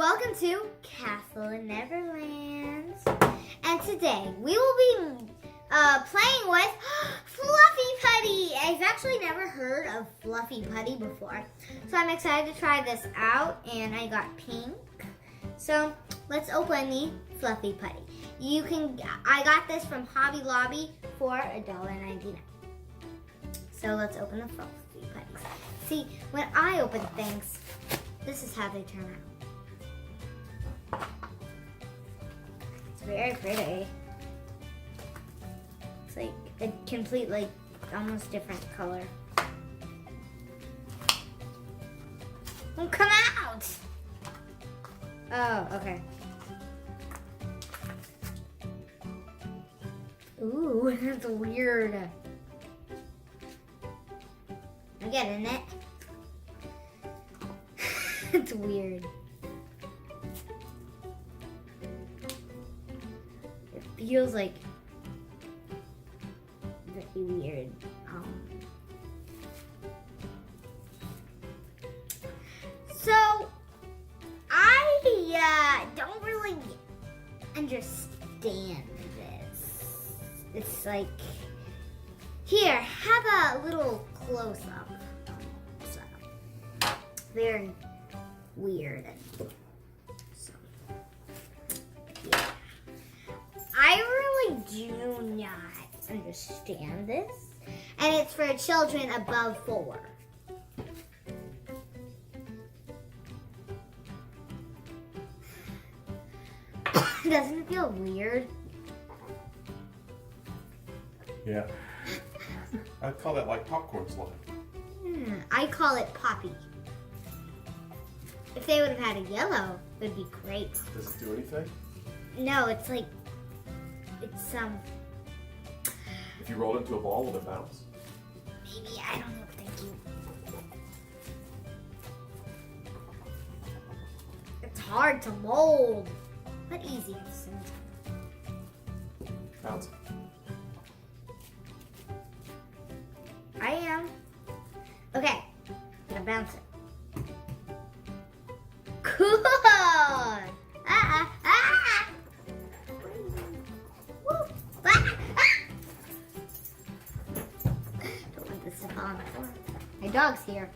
Welcome to Kastle in Neverland. And today we will be playing with Fluffy Putty. I've actually never heard of Fluffy Putty before. So I'm excited to try this out, and I got pink. So let's open the Fluffy Putty. I got this from Hobby Lobby for $1.99. So let's open the Fluffy Putties. See, when I open things, this is how they turn out. It's very pretty. It's like a complete, almost different color. Oh, come out! Oh, okay. Ooh, that's weird. I'm getting it. It's weird. It feels like very weird. So I don't really understand this. It's like, here, have a little close up. So, very weird. So, yeah. I really do not understand this. And it's for children above 4. Doesn't it feel weird? Yeah. I'd call that like popcorn slime. I call it Poppy. If they would have had a yellow, it would be great. Does it do anything? No, it's If you roll it into a ball, will it bounce? Maybe, I don't know, thank you. It's hard to mold, but easy at the same time. Bounce. I am. Okay, I'm gonna bounce it. Cool! Woo. Don't want this to fall on the floor. My dog's here.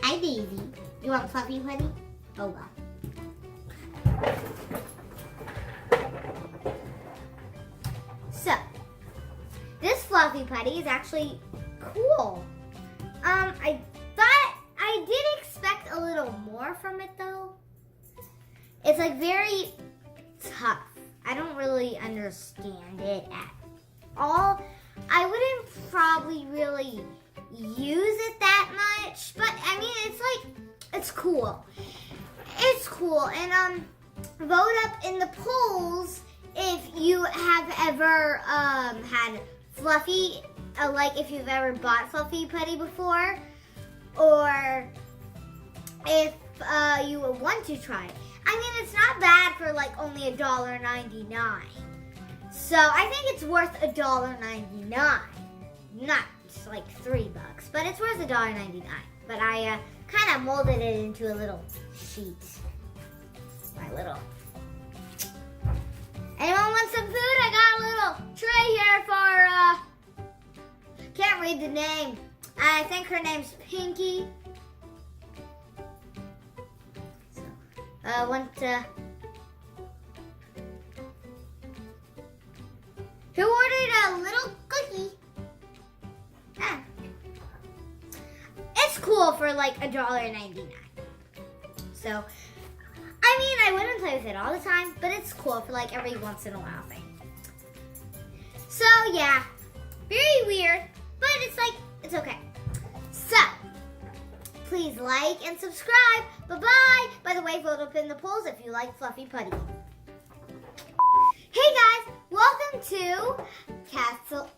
Hi, Daisy. You want Fluffy Putty? Oh, well. So, this Fluffy Putty is actually cool. I did expect a little more from it though. It's very tough. I don't really understand it at all. I wouldn't probably really use it that much, but I mean, it's cool. It's cool, and vote up in the polls if you have ever had Fluffy, if you've ever bought Fluffy Putty before, or if you want to try it. I mean, it's not bad for only $1.99. So I think it's worth $1.99. Not $3, but it's worth $1.99. But I kind of molded it into a little sheet. Anyone want some food? I got a little tray here for, can't read the name. I think her name's Pinky. So, who ordered a little cookie? It's cool for $1.99. So, I mean, I wouldn't play with it all the time, but it's cool for every once in a while thing. So, yeah, very weird, but it's okay. So, please like and subscribe. Bye-bye. By the way, vote up in the polls if you like Fluffy Putty. Hey guys, welcome to Kastle